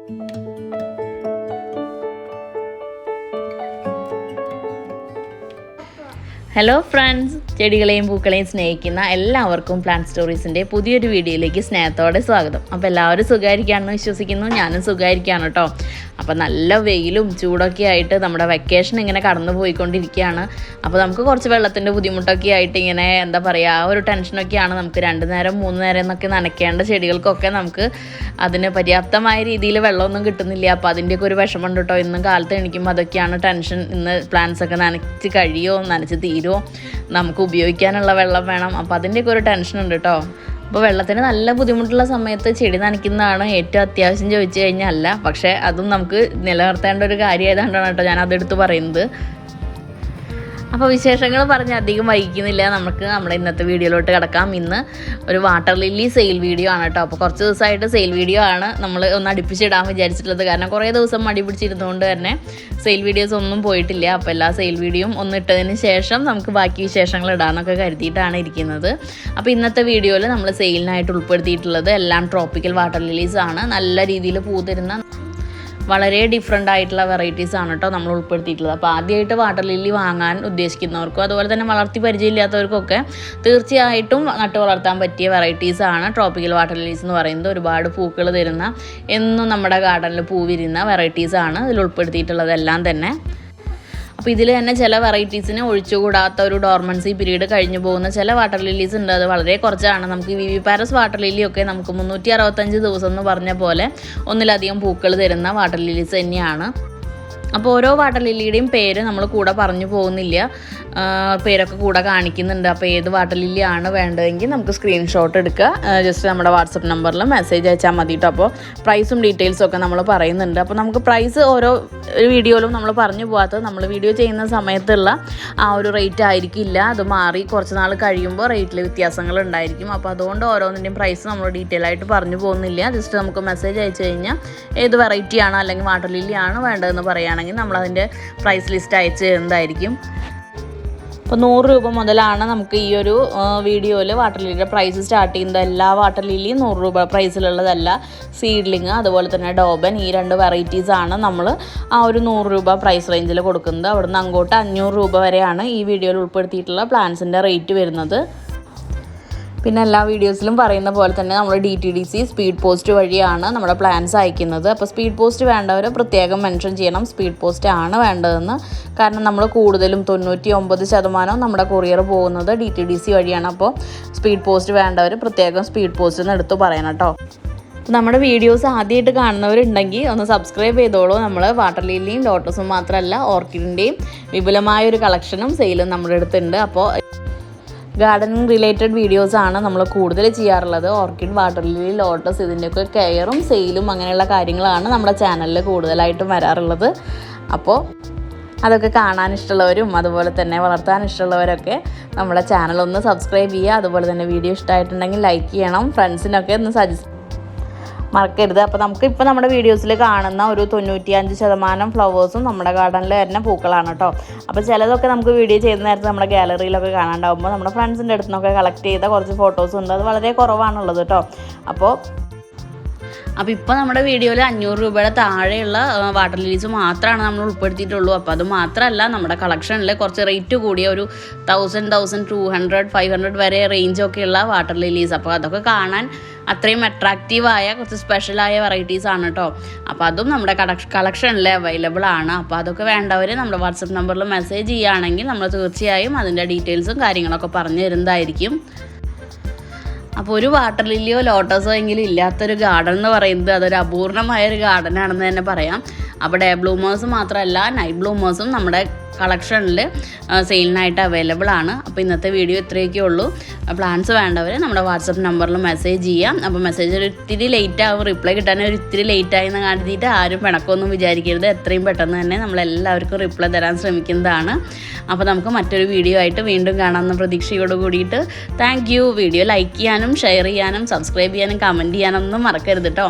Hello friends, ചെടികളെയും പൂക്കളെയും സ്നേഹിക്കുന്ന എല്ലാവർക്കും plant സ്റ്റോറീസിൻ്റെ പുതിയൊരു വീഡിയോയിലേക്ക് സ്നേഹത്തോടെ സ്വാഗതം. അപ്പോൾ എല്ലാവരും സുഖമായിരിക്കുകയാണെന്ന് വിശ്വസിക്കുന്നു. ഞാനും സുഖമായിരിക്കുകയാണ് കേട്ടോ. അപ്പോൾ നല്ല വെയിലും ചൂടൊക്കെ ആയിട്ട് നമ്മുടെ വെക്കേഷൻ ഇങ്ങനെ കടന്നു പോയിക്കൊണ്ടിരിക്കുകയാണ്. അപ്പോൾ നമുക്ക് കുറച്ച് വെള്ളത്തിൻ്റെ ബുദ്ധിമുട്ടൊക്കെ ആയിട്ട് ഇങ്ങനെ എന്താ പറയുക, ആ ഒരു ടെൻഷനൊക്കെയാണ്. നമുക്ക് 2 നേരം 3 നേരം എന്നൊക്കെ നനയ്ക്കേണ്ട ചെടികൾക്കൊക്കെ നമുക്ക് അതിന് പര്യാപ്തമായ രീതിയിൽ വെള്ളമൊന്നും കിട്ടുന്നില്ല. അപ്പോൾ അതിൻ്റെയൊക്കെ ഒരു വിഷമമുണ്ട് കേട്ടോ. ഇന്നും കാലത്ത് എണീക്കുമ്പോൾ അതൊക്കെയാണ് ടെൻഷൻ. ഇന്ന് പ്ലാന്റ്സ് ഒക്കെ നനച്ച് കഴിയുമോ, നനച്ച് തീരുമോ, നമുക്ക് ഉപയോഗിക്കാനുള്ള വെള്ളം വേണം. അപ്പോൾ അതിൻ്റെയൊക്കെ ഒരു ടെൻഷനുണ്ട് കേട്ടോ. അപ്പോൾ വെള്ളത്തിന് നല്ല ബുദ്ധിമുട്ടുള്ള സമയത്ത് ചെടി നനയ്ക്കുന്നതാണ് ഏറ്റവും അത്യാവശ്യം ചോദിച്ചു കഴിഞ്ഞാൽ അല്ല, പക്ഷേ അതും നമുക്ക് നിലനിർത്തേണ്ട ഒരു കാര്യമായതുകൊണ്ടാണ് കേട്ടോ ഞാൻ അതെടുത്ത് പറയുന്നത്. അപ്പോൾ വിശേഷങ്ങൾ പറഞ്ഞ് അധികം വൈകുന്നില്ല, നമുക്ക് നമ്മുടെ ഇന്നത്തെ വീഡിയോയിലോട്ട് കിടക്കാം. ഇന്ന് ഒരു വാട്ടർ ലില്ലി സെയിൽ വീഡിയോ ആണ് കേട്ടോ. അപ്പോൾ കുറച്ച് ദിവസമായിട്ട് സെയിൽ വീഡിയോ ആണ് നമ്മൾ ഒന്ന് അടുപ്പിച്ചിടാൻ വിചാരിച്ചിട്ടുള്ളത്. കാരണം കുറേ ദിവസം മടി പിടിച്ചിരുന്നതുകൊണ്ട് തന്നെ സെയിൽ വീഡിയോസ് ഒന്നും പോയിട്ടില്ല. അപ്പോൾ എല്ലാ സെയിൽ വീഡിയോയും ഒന്ന് ഇട്ടതിന് ശേഷം നമുക്ക് ബാക്കി വിശേഷങ്ങൾ ഇടാമെന്നൊക്കെ കരുതിയിട്ടാണ് ഇരിക്കുന്നത്. അപ്പോൾ ഇന്നത്തെ വീഡിയോയിൽ നമ്മൾ സെയിലിനായിട്ട് ഉൾപ്പെടുത്തിയിട്ടുള്ളത് എല്ലാം ട്രോപ്പിക്കൽ വാട്ടർ ലില്ലീസ് ആണ്. നല്ല രീതിയിൽ പൂ തരുന്ന വളരെ ഡിഫറെൻ്റ് ആയിട്ടുള്ള വെറൈറ്റീസ് ആണ് കേട്ടോ നമ്മൾ ഉൾപ്പെടുത്തിയിട്ടുള്ളത്. അപ്പോൾ ആദ്യമായിട്ട് വാട്ടർ ലില്ലി വാങ്ങാൻ ഉദ്ദേശിക്കുന്നവർക്കും അതുപോലെ തന്നെ വളർത്തി പരിചയമില്ലാത്തവർക്കൊക്കെ തീർച്ചയായിട്ടും നട്ടു വളർത്താൻ പറ്റിയ വെറൈറ്റീസ് ആണ് ട്രോപ്പിക്കൽ വാട്ടർ ലില്ലീസ് എന്ന് പറയുന്നത്. ഒരുപാട് പൂക്കൾ തരുന്ന, എന്നും നമ്മുടെ ഗാർഡനിൽ പൂ വിരുന്ന വെറൈറ്റീസ് ആണ് ഇതിൽ ഉൾപ്പെടുത്തിയിട്ടുള്ളതെല്ലാം തന്നെ. അപ്പോൾ ഇതിൽ തന്നെ ചില വെറൈറ്റീസിന് ഒഴിച്ചുകൂടാത്ത ഒരു ഡോർമൻസി പീരീഡ് കഴിഞ്ഞു പോകുന്ന ചില വാട്ടർ ലില്ലീസ് ഉണ്ട്. അത് വളരെ കുറച്ചാണ്. നമുക്ക് വിവിപാരസ് വാട്ടർ ലില്ലിയൊക്കെ നമുക്ക് 365 ദിവസം എന്ന് പറഞ്ഞ പോലെ ഒന്നിലധികം പൂക്കൾ തരുന്ന വാട്ടർ ലില്ലീസ് തന്നെയാണ്. അപ്പോൾ ഓരോ വാട്ടർ ലില്ലിയുടെയും പേര് നമ്മൾ കൂടെ പറഞ്ഞു പോകുന്നില്ല, പേരൊക്കെ കൂടെ കാണിക്കുന്നുണ്ട്. അപ്പോൾ ഏത് വാട്ടർ ലില്ലിയാണ് വേണ്ടതെങ്കിൽ നമുക്ക് സ്ക്രീൻഷോട്ട് എടുക്കുക, ജസ്റ്റ് നമ്മുടെ വാട്സപ്പ് നമ്പറിൽ മെസ്സേജ് അയച്ചാൽ മതി കേട്ടോ. അപ്പോൾ പ്രൈസും ഡീറ്റെയിൽസും ഒക്കെ നമ്മൾ പറയുന്നുണ്ട്. അപ്പോൾ നമുക്ക് പ്രൈസ് ഓരോ വീഡിയോയിലും നമ്മൾ പറഞ്ഞു പോകാത്തത് നമ്മൾ വീഡിയോ ചെയ്യുന്ന സമയത്തുള്ള ആ ഒരു റേറ്റ് ആയിരിക്കില്ല, അത് മാറി കുറച്ച് നാൾ കഴിയുമ്പോൾ റേറ്റിൽ വ്യത്യാസങ്ങൾ ഉണ്ടായിരിക്കും. അപ്പോൾ അതുകൊണ്ട് ഓരോന്നിൻ്റെയും പ്രൈസ് നമ്മൾ ഡീറ്റെയിൽ ആയിട്ട് പറഞ്ഞു പോകുന്നില്ല. ജസ്റ്റ് നമുക്ക് മെസ്സേജ് അയച്ചു കഴിഞ്ഞാൽ ഏത് വെറൈറ്റിയാണ് അല്ലെങ്കിൽ വാട്ടർ ലില്ലിയാണ് വേണ്ടതെന്ന് പറയുകയാണെങ്കിൽ നമ്മളതിൻ്റെ പ്രൈസ് ലിസ്റ്റ് അയച്ച് തരുന്നതായിരിക്കും. അപ്പോൾ 100 രൂപ മുതലാണ് നമുക്ക് ഈ ഒരു വീഡിയോയിൽ വാട്ടർ ലില്ലിയുടെ പ്രൈസ് സ്റ്റാർട്ട് ചെയ്യുന്നത്. എല്ലാ വാട്ടർ ലില്ലിയും 100 രൂപ പ്രൈസിലുള്ളതല്ല. സീഡ്ലിങ് അതുപോലെ തന്നെ ഡോബൻ, ഈ 2 വെറൈറ്റീസാണ് നമ്മൾ ആ ഒരു 100 രൂപ പ്രൈസ് റേഞ്ചിൽ കൊടുക്കുന്നത്. അവിടുന്ന് അങ്ങോട്ട് 500 രൂപ വരെയാണ് ഈ വീഡിയോയിൽ ഉൾപ്പെടുത്തിയിട്ടുള്ള പ്ലാന്റ്സിൻ്റെ റേറ്റ് വരുന്നത്. പിന്നെ എല്ലാ വീഡിയോസിലും പറയുന്ന പോലെ തന്നെ നമ്മൾ DTDC സ്പീഡ് പോസ്റ്റ് വഴിയാണ് നമ്മുടെ പ്ലാൻസ് അയക്കുന്നത്. അപ്പോൾ സ്പീഡ് പോസ്റ്റ് വേണ്ടവർ പ്രത്യേകം മെൻഷൻ ചെയ്യണം സ്പീഡ് പോസ്റ്റ് ആണ് വേണ്ടതെന്ന്. കാരണം നമ്മൾ കൂടുതലും 99% നമ്മുടെ കൊറിയർ പോകുന്നത് DTDC വഴിയാണ്. അപ്പോൾ സ്പീഡ് പോസ്റ്റ് വേണ്ടവർ പ്രത്യേകം സ്പീഡ് പോസ്റ്റ് എന്ന് എടുത്ത് പറയണം കേട്ടോ. നമ്മുടെ വീഡിയോസ് ആദ്യമായിട്ട് കാണുന്നവരുണ്ടെങ്കിൽ ഒന്ന് സബ്സ്ക്രൈബ് ചെയ്തോളൂ. നമ്മൾ വാട്ടർ ലില്ലിയും ലോട്ടസും മാത്രമല്ല ഓർക്കിഡിൻ്റെയും വിപുലമായൊരു കളക്ഷനും സെയിലും നമ്മുടെ അടുത്തുണ്ട്. അപ്പോൾ ഗാർഡനിങ് റിലേറ്റഡ് വീഡിയോസാണ് നമ്മൾ കൂടുതൽ ചെയ്യാറുള്ളത്. ഓർക്കിഡ്, വാട്ടർ ലില്ലി, ലോട്ടസ് ഇതിൻ്റെയൊക്കെ കെയറും സെയിലും അങ്ങനെയുള്ള കാര്യങ്ങളാണ് നമ്മുടെ ചാനലിൽ കൂടുതലായിട്ടും വരാറുള്ളത്. അപ്പോൾ അതൊക്കെ കാണാൻ ഇഷ്ടമുള്ളവരും അതുപോലെ തന്നെ വളർത്താൻ ഇഷ്ടമുള്ളവരൊക്കെ നമ്മുടെ ചാനലൊന്ന് സബ്സ്ക്രൈബ് ചെയ്യുക. അതുപോലെ തന്നെ വീഡിയോ ഇഷ്ടമായിട്ടുണ്ടെങ്കിൽ ലൈക്ക് ചെയ്യണം, ഫ്രണ്ട്സിനൊക്കെ ഒന്ന് സജസ്റ്റ് മറക്കരുത്. അപ്പോൾ നമുക്കിപ്പോൾ നമ്മുടെ വീഡിയോസിൽ കാണുന്ന ഒരു 95% ഫ്ലവേഴ്സും നമ്മുടെ ഗാർഡനിൽ വരുന്ന പൂക്കളാണ് കേട്ടോ. അപ്പോൾ ചിലതൊക്കെ നമുക്ക് വീഡിയോ ചെയ്യുന്ന നേരത്തെ നമ്മുടെ ഗാലറിയിലൊക്കെ കാണാണ്ടാവുമ്പോൾ നമ്മുടെ ഫ്രണ്ട്സിൻ്റെ അടുത്ത് നിന്നൊക്കെ കളക്ട് ചെയ്ത കുറച്ച് ഫോട്ടോസും ഉണ്ട്. അത് വളരെ കുറവാണുള്ളത് കേട്ടോ. അപ്പോൾ ഇപ്പോൾ നമ്മുടെ വീഡിയോയിൽ 500 രൂപയുടെ താഴെയുള്ള വാട്ടർ ലില്ലീസ് മാത്രമാണ് നമ്മൾ ഉൾപ്പെടുത്തിയിട്ടുള്ളൂ. അപ്പോൾ അത് മാത്രമല്ല, നമ്മുടെ കളക്ഷനിൽ കുറച്ച് റേറ്റ് കൂടിയ ഒരു 1000, 1200, 500 വരെ റേഞ്ചൊക്കെയുള്ള വാട്ടർ ലില്ലീസ്. അപ്പോൾ അതൊക്കെ കാണാൻ അത്രയും അട്രാക്റ്റീവായ കുറച്ച് സ്പെഷ്യലായ വെറൈറ്റീസ് ആണ് കേട്ടോ. അപ്പോൾ അതും നമ്മുടെ കളക്ഷനിൽ അവൈലബിൾ ആണ്. അപ്പോൾ അതൊക്കെ വേണ്ടവർ നമ്മുടെ വാട്സപ്പ് നമ്പറിൽ മെസ്സേജ് ചെയ്യുകയാണെങ്കിൽ നമ്മൾ തീർച്ചയായും അതിൻ്റെ ഡീറ്റെയിൽസും കാര്യങ്ങളൊക്കെ പറഞ്ഞു തരുന്നതായിരിക്കും. അപ്പോൾ ഒരു വാട്ടർ ലില്ലിയോ ലോട്ടസോ എങ്കിലും ഇല്ലാത്തൊരു ഗാർഡൻ എന്ന് പറയുന്നത് അതൊരു അപൂർണമായൊരു ഗാർഡനാണെന്ന് തന്നെ പറയാം. അപ്പോൾ ഡേ ബ്ലൂമേഴ്സ് മാത്രമല്ല, നൈറ്റ് ബ്ലൂമേഴ്സും നമ്മുടെ കളക്ഷനിൽ സെയിലിനായിട്ട് അവൈലബിൾ ആണ്. അപ്പോൾ ഇന്നത്തെ വീഡിയോ ഇത്രയൊക്കെ ഉള്ളൂ. പ്ലാൻസ് വേണ്ടവർ നമ്മുടെ വാട്സപ്പ് നമ്പറിൽ മെസ്സേജ് ചെയ്യാം. അപ്പോൾ മെസ്സേജ് ഒരു ഇത്തിരി ലേറ്റ് ആവും, റിപ്ലൈ കിട്ടാൻ ഒരു ഇത്തിരി ലേറ്റായി എന്ന് കരുതിയിട്ട് ആരും പിണക്കമൊന്നും വിചാരിക്കരുത്. എത്രയും പെട്ടെന്ന് തന്നെ നമ്മളെല്ലാവർക്കും റിപ്ലൈ തരാൻ ശ്രമിക്കുന്നതാണ്. അപ്പോൾ നമുക്ക് മറ്റൊരു വീഡിയോ ആയിട്ട് വീണ്ടും കാണാമെന്ന പ്രതീക്ഷയോട് കൂടിയിട്ട് താങ്ക് യു. വീഡിയോ ലൈക്ക് ചെയ്യാനും ഷെയർ ചെയ്യാനും സബ്സ്ക്രൈബ് ചെയ്യാനും കമൻറ്റ് ചെയ്യാനൊന്നും മറക്കരുത് കേട്ടോ.